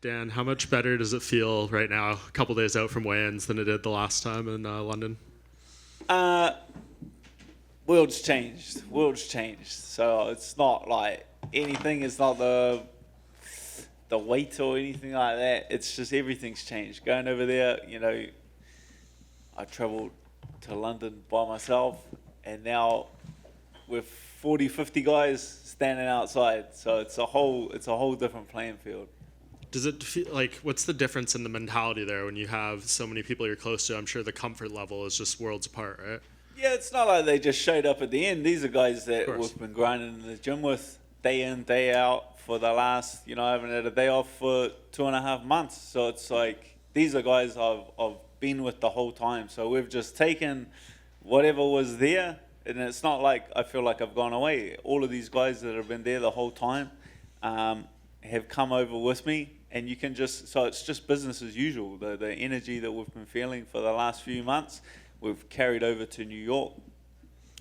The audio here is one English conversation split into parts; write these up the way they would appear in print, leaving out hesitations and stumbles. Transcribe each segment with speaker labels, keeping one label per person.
Speaker 1: Dan, how much better does it feel right now, a couple days out from weigh-ins, than it did the last time in London?
Speaker 2: Uh, world's changed. So it's not like anything. It's not the weight or anything like that. It's just everything's changed. Going over there, I travelled to London by myself, and now with 40, 50 guys standing outside. So it's a whole different playing field.
Speaker 1: Does it feel like, what's the difference in the mentality there when you have so many people you're close to? I'm sure the comfort level is just worlds apart, right?
Speaker 2: Yeah, it's not like they just showed up at the end. These are guys that we've been grinding in the gym with day in, day out for the last, I haven't had a day off for 2.5 months. So it's like, these are guys I've been with the whole time. So we've just taken whatever was there, and it's not like I feel like I've gone away. All of these guys that have been there the whole time have come over with me. And you can so it's just business as usual. The energy that we've been feeling for the last few months, we've carried over to New York.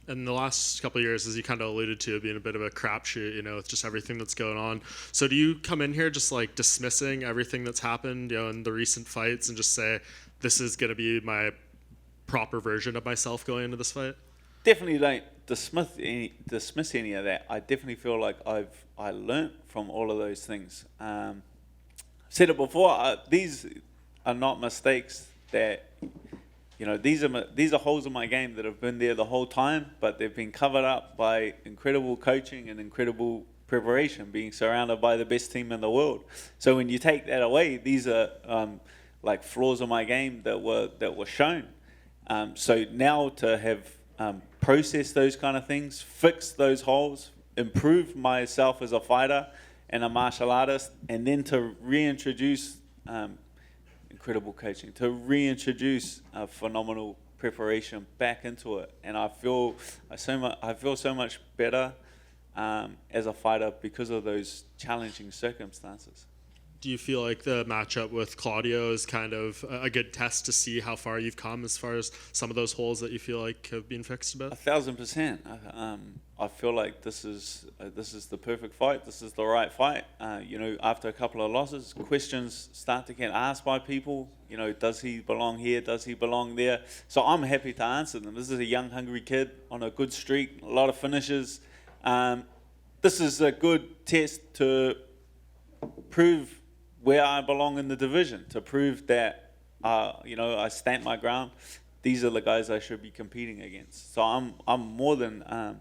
Speaker 1: And the last couple of years, as you kind of alluded to, being a bit of a crapshoot, with just everything that's going on. So do you come in here just like dismissing everything that's happened, in the recent fights, and just say, this is going to be my proper version of myself going into this fight?
Speaker 2: Definitely don't dismiss any of that. I definitely feel like I learnt from all of those things. Said it before. These are not mistakes that, these are holes in my game that have been there the whole time, but they've been covered up by incredible coaching and incredible preparation, being surrounded by the best team in the world. So when you take that away, these are like flaws in my game that were shown. So now to have processed those kind of things, fixed those holes, improved myself as a fighter and a martial artist, and then to reintroduce incredible coaching, to reintroduce phenomenal preparation back into it, and I feel so much better as a fighter because of those challenging circumstances.
Speaker 1: Do you feel like the matchup with Claudio is kind of a good test to see how far you've come as far as some of those holes that you feel like have been fixed a bit?
Speaker 2: 1,000%. I feel like this is the perfect fight. This is the right fight. After a couple of losses, questions start to get asked by people. Does he belong here? Does he belong there? So I'm happy to answer them. This is a young, hungry kid on a good streak, a lot of finishes. This is a good test to prove where I belong in the division, to prove that I stand my ground. These are the guys I should be competing against. So I'm more than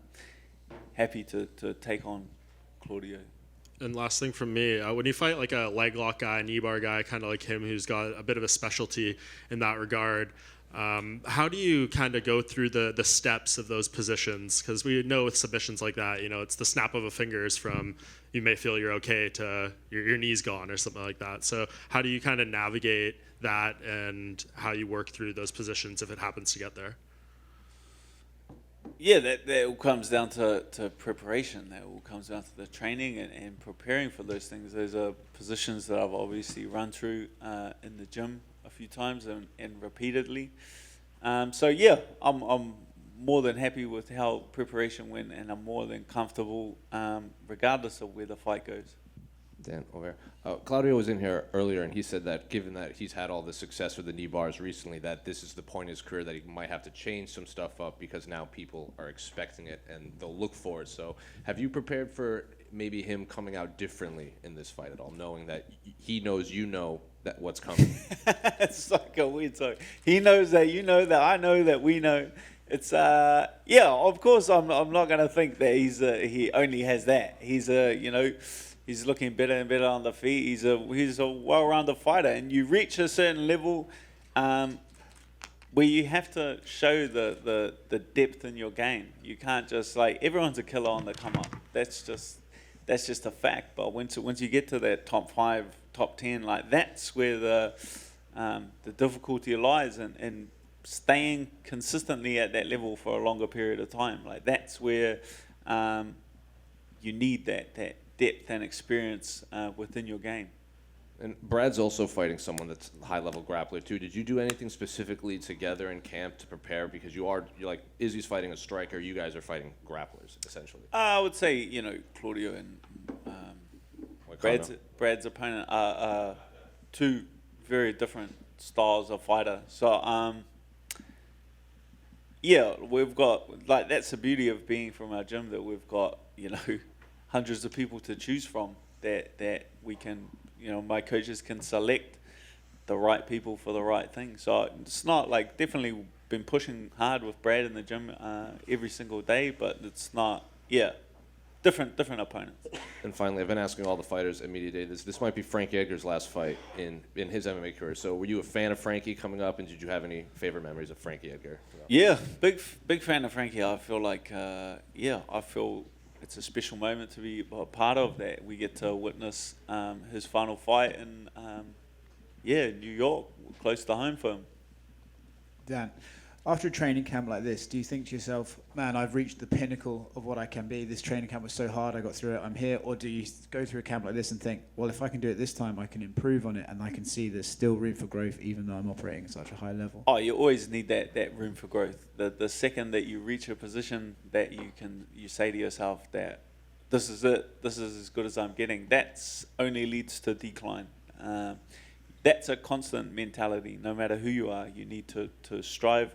Speaker 2: happy to take on Claudio.
Speaker 1: And last thing from me, when you fight like a leg lock guy, knee bar guy, kind of like him, who's got a bit of a specialty in that regard, how do you kind of go through the steps of those positions? Because we know with submissions like that, it's the snap of a fingers from you may feel you're okay to your knee's gone or something like that. So how do you kind of navigate that, and how you work through those positions if it happens to get there?
Speaker 2: Yeah, that all comes down to preparation. That all comes down to the training and preparing for those things. Those are positions that I've obviously run through in the gym a few times and repeatedly. So yeah, I'm more than happy with how preparation went, and I'm more than comfortable regardless of where the fight goes.
Speaker 3: Dan, over here. Claudio was in here earlier, and he said that given that he's had all the success with the knee bars recently, that this is the point in his career that he might have to change some stuff up because now people are expecting it and they'll look for it. So have you prepared for maybe him coming out differently in this fight at all, knowing that he knows that what's coming?
Speaker 2: It's like a weird talk. He knows that you know that I know that we know. It's yeah, of course I'm not going to think that he only has that. He's looking better and better on the feet. He's a well-rounded fighter, and you reach a certain level where you have to show the depth in your game. You can't just everyone's a killer on the come up. That's just a fact. But once you get to that top 5, top 10, that's where the difficulty lies, and staying consistently at that level for a longer period of time. That's where you need that depth and experience within your game.
Speaker 3: And Brad's also fighting someone that's a high-level grappler too. Did you do anything specifically together in camp to prepare? Because you're like Izzy's fighting a striker, you guys are fighting grapplers essentially.
Speaker 2: I would say Claudio and Brad's opponent are two very different styles of fighter. So yeah, we've got, like, that's the beauty of being from our gym, that we've got, you know, hundreds of people to choose from, that we can, you know, my coaches can select the right people for the right thing. So it's not like, definitely been pushing hard with Brad in the gym every single day, but it's not, different opponents.
Speaker 3: And finally, I've been asking all the fighters at Media Day, this might be Frank Edgar's last fight in his MMA career. So were you a fan of Frankie coming up, and did you have any favorite memories of Frankie Edgar?
Speaker 2: Yeah, big fan of Frankie. I feel like, I feel it's a special moment to be a part of, that we get to witness his final fight in, New York, close to home for him.
Speaker 4: Dan, after a training camp like this, do you think to yourself, man, I've reached the pinnacle of what I can be. This training camp was so hard, I got through it, I'm here. Or do you go through a camp like this and think, well, if I can do it this time, I can improve on it, and I can see there's still room for growth, even though I'm operating at such a high level?
Speaker 2: Oh, you always need that room for growth. The second that you reach a position that you say to yourself that this is it, this is as good as I'm getting, that's only leads to decline. That's a constant mentality. No matter who you are, you need to strive.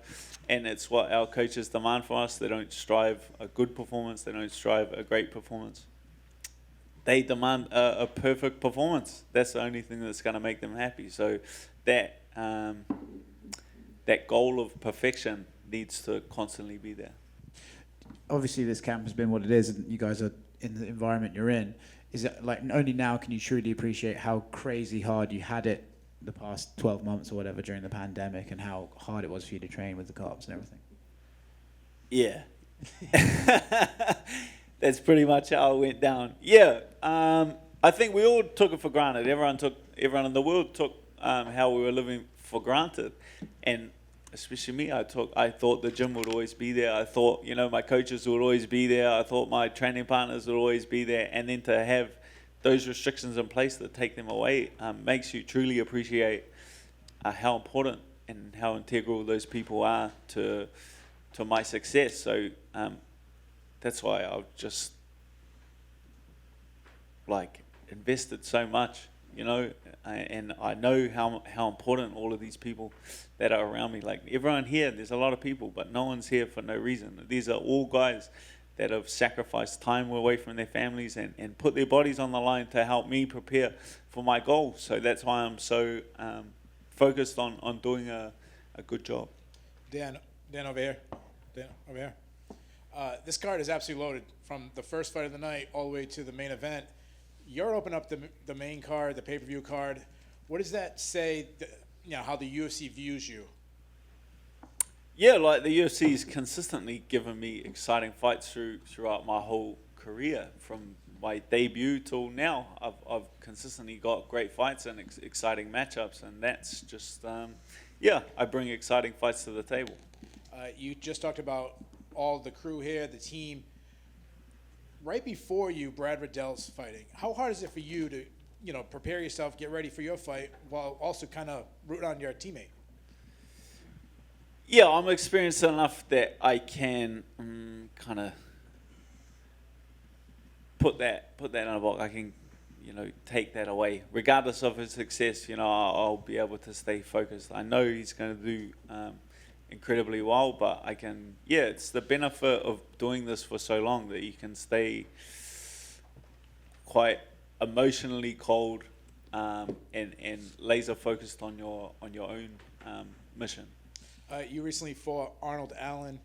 Speaker 2: And it's what our coaches demand from us. They don't strive a good performance. They don't strive a great performance. They demand a perfect performance. That's the only thing that's going to make them happy. So that goal of perfection needs to constantly be there.
Speaker 4: Obviously, this camp has been what it is, and you guys are in the environment you're in. Is it like only now can you truly appreciate how crazy hard you had it the past 12 months or whatever during the pandemic, and how hard it was for you to train with the cops and everything?
Speaker 2: Yeah. That's pretty much how it went down. Yeah. I think we all took it for granted. Everyone in the world took how we were living for granted. And especially me, I thought the gym would always be there. I thought, you know, my coaches would always be there. I thought my training partners would always be there. And then to have those restrictions in place that take them away makes you truly appreciate how important and how integral those people are to my success. So that's why I've just invested so much, you know, and I know how important all of these people that are around me. Like everyone here, there's a lot of people, but no one's here for no reason. These are all guys that have sacrificed time away from their families and put their bodies on the line to help me prepare for my goal. So that's why I'm so focused on doing a good job.
Speaker 5: Dan over here. This card is absolutely loaded from the first fight of the night all the way to the main event. You're opening up the main card, the pay-per-view card. What does that say, how the UFC views you?
Speaker 2: Yeah, like the UFC's consistently given me exciting fights throughout my whole career. From my debut till now, I've consistently got great fights and exciting matchups, and that's just, I bring exciting fights to the table.
Speaker 5: You just talked about all the crew here, the team. Right before you, Brad Riddell's fighting. How hard is it for you to, prepare yourself, get ready for your fight, while also kind of root on your teammate?
Speaker 2: Yeah, I'm experienced enough that I can kind of put that in a box. I can, take that away. Regardless of his success, I'll be able to stay focused. I know he's going to do incredibly well, but I can, it's the benefit of doing this for so long that you can stay quite emotionally cold and laser focused on your own mission.
Speaker 5: You recently fought Arnold Allen.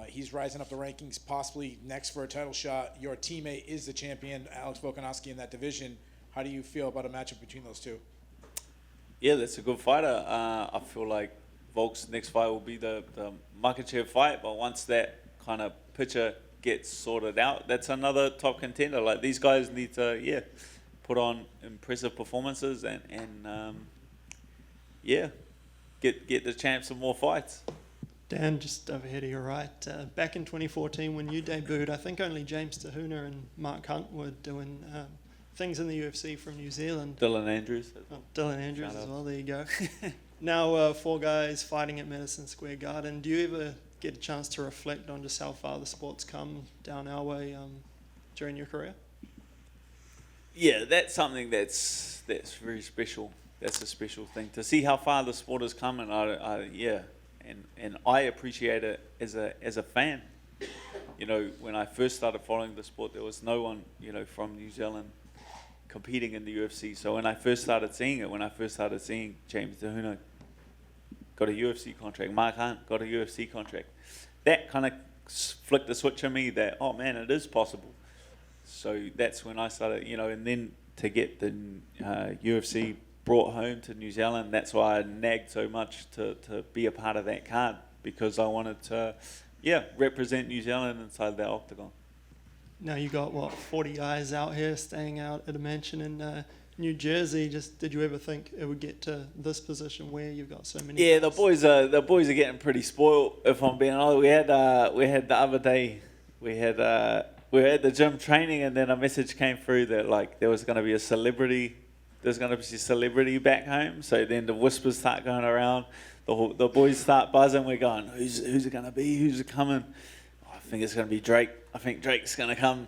Speaker 5: He's rising up the rankings, possibly next for a title shot. Your teammate is the champion, Alex Volkanovski, in that division. How do you feel about a matchup between those two?
Speaker 2: Yeah, that's a good fighter. I feel like Volk's next fight will be the Makachev fight, but once that kind of picture gets sorted out, that's another top contender. Like these guys need to, put on impressive performances and get the champs some more fights.
Speaker 6: Dan, just over here to your right, back in 2014 when you debuted, I think only James Tahuna and Mark Hunt were doing things in the UFC from New Zealand.
Speaker 2: Dylan Andrews.
Speaker 6: Oh, Dylan Andrews as well, there you go. Now 4 guys fighting at Madison Square Garden. Do you ever get a chance to reflect on just how far the sport's come down our way during your career?
Speaker 2: Yeah, that's something that's very special. that's a special thing to see how far the sport has come, and and I appreciate it as a fan. You know, when I first started following the sport, there was no one, you know, from New Zealand competing in the UFC. So when I first started seeing James DeHuno got a UFC contract, Mark Hunt got a UFC contract, that kind of flicked the switch in me that, oh man, it is possible. So that's when I started, you know, and then to get the UFC brought home to New Zealand, that's why I nagged so much to be a part of that card, because I wanted to, represent New Zealand inside that octagon.
Speaker 6: Now you got, 40 guys out here staying out at a mansion in New Jersey. Just, did you ever think it would get to this position where you've got so many
Speaker 2: Yeah,
Speaker 6: guys?
Speaker 2: the boys are getting pretty spoiled, if I'm being honest. We had the other day, we were at the gym training, and then a message came through that like there was going to be a celebrity. There's going to be a celebrity back home. So then the whispers start going around. The boys start buzzing. We're going, who's it going to be? Who's it coming? Oh, I think it's going to be Drake. I think Drake's going to come.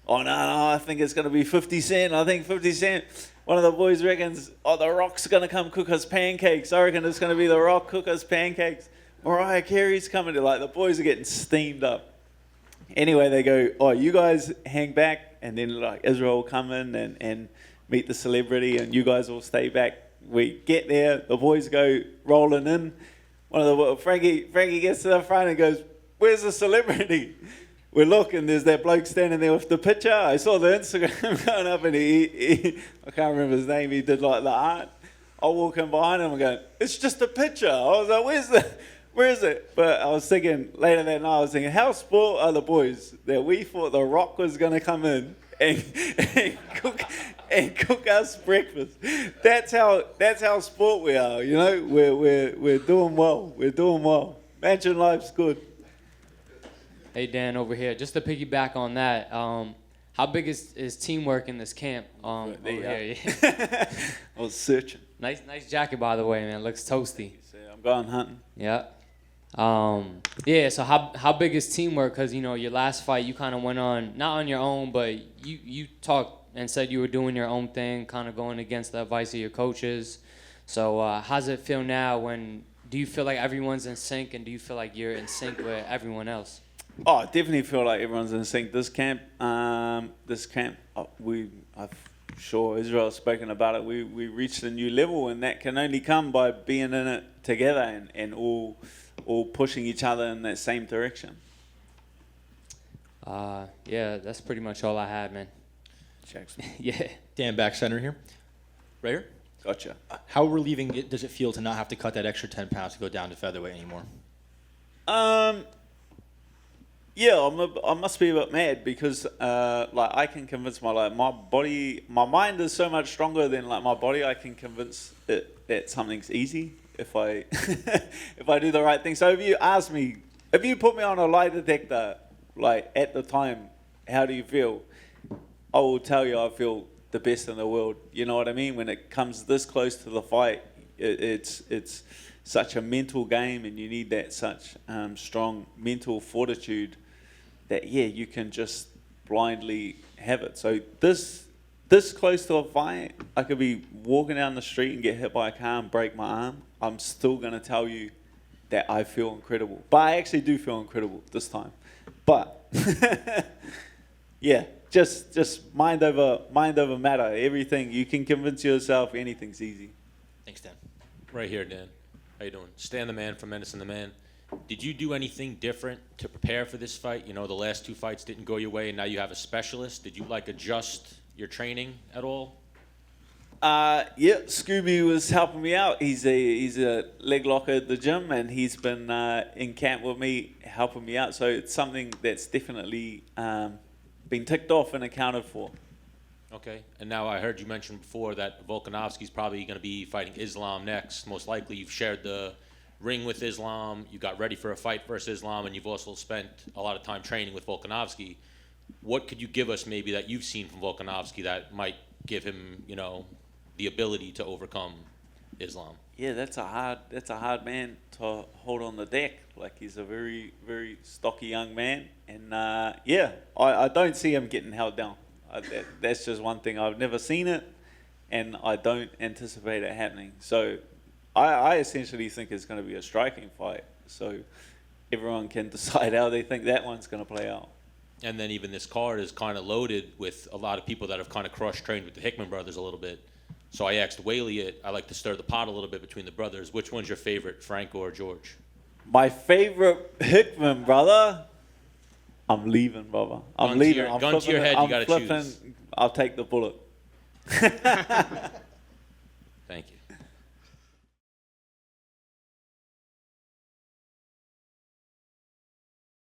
Speaker 2: Oh, no, I think it's going to be 50 Cent. I think 50 Cent. One of the boys reckons, The Rock's going to come cook us pancakes. I reckon it's going to be The Rock cook us pancakes. Mariah Carey's coming. Like, the boys are getting steamed up. Anyway, they go, you guys hang back, and then like Israel will come in and meet the celebrity, and you guys will stay back. We get there, the boys go rolling in. Frankie gets to the front and goes, "Where's the celebrity?" We look, and there's that bloke standing there with the picture. I saw the Instagram going up, and he I can't remember his name. He did like the art. I walk in behind him and go, "It's just a picture." I was like, where is it? But I was thinking, later that night, how spoiled are the boys that we thought The Rock was going to come in and cook us breakfast. That's how sport we are, you know. We're doing well. We're doing well. Mansion life's good.
Speaker 7: Hey Dan, over here. Just to piggyback on that, how big is teamwork in this camp? Over here, yeah.
Speaker 2: I was searching.
Speaker 7: Nice jacket, by the way, man. Looks toasty.
Speaker 2: I'm going hunting.
Speaker 7: Yeah. So how big is teamwork? Because, you know, your last fight, you kind of went on, not on your own, but you talked and said you were doing your own thing, kind of going against the advice of your coaches. So how's it feel now? Do you feel like everyone's in sync, and do you feel like you're in sync with everyone else?
Speaker 2: Oh, I definitely feel like everyone's in sync. This camp, I'm sure Israel's spoken about it. We reached a new level, and that can only come by being in it together and all pushing each other in that same direction.
Speaker 7: That's pretty much all I had, man.
Speaker 2: Jackson.
Speaker 7: Yeah.
Speaker 8: Dan, back center here. Right here.
Speaker 2: Gotcha.
Speaker 8: How relieving does it feel to not have to cut that extra 10 pounds to go down to featherweight anymore?
Speaker 2: I must be a bit mad because I can convince my body, my mind is so much stronger than like my body. I can convince it that something's easy if I if I do the right thing. So if you put me on a lie detector, like at the time, how do you feel? I will tell you I feel the best in the world. You know what I mean? When it comes this close to the fight, it's such a mental game, and you need that such strong mental fortitude that you can just blindly have it. So this close to a fight, I could be walking down the street and get hit by a car and break my arm. I'm still gonna tell you that I feel incredible, but I actually do feel incredible this time. But just mind over matter. Everything you can convince yourself, anything's easy.
Speaker 8: Thanks, Dan.
Speaker 9: Right here, Dan. How you doing? Stan the Man from Medicine the Man. Did you do anything different to prepare for this fight? You know, the last two fights didn't go your way, and now you have a specialist. Did you adjust your training at all?
Speaker 2: Scooby was helping me out. He's a leg locker at the gym, and he's been in camp with me, helping me out. So it's something that's definitely been ticked off and accounted for.
Speaker 9: Okay. And now I heard you mention before that Volkanovski's probably going to be fighting Islam next. Most likely you've shared the ring with Islam, you got ready for a fight versus Islam, and you've also spent a lot of time training with Volkanovski. What could you give us maybe that you've seen from Volkanovski that might give him, the ability to overcome Islam?
Speaker 2: Yeah, that's a hard man to hold on the deck. Like, he's a very, very stocky young man, and I don't see him getting held down. That's just one thing. I've never seen it, and I don't anticipate it happening. So I essentially think it's going to be a striking fight. So everyone can decide how they think that one's going to play out.
Speaker 9: And then even this card is kind of loaded with a lot of people that have kind of cross-trained with the Hickman brothers a little bit. So I asked Whaley it. I like to stir the pot a little bit between the brothers. Which one's your favorite, Franco or George?
Speaker 2: My favorite Hickman brother, I'm leaving, brother. I'm
Speaker 9: Gun to
Speaker 2: leaving.
Speaker 9: your-
Speaker 2: I'm
Speaker 9: gun to your
Speaker 2: flipping it.
Speaker 9: head, you
Speaker 2: I'm
Speaker 9: gotta
Speaker 2: flipping.
Speaker 9: choose.
Speaker 2: I'll take the bullet.
Speaker 9: Thank you.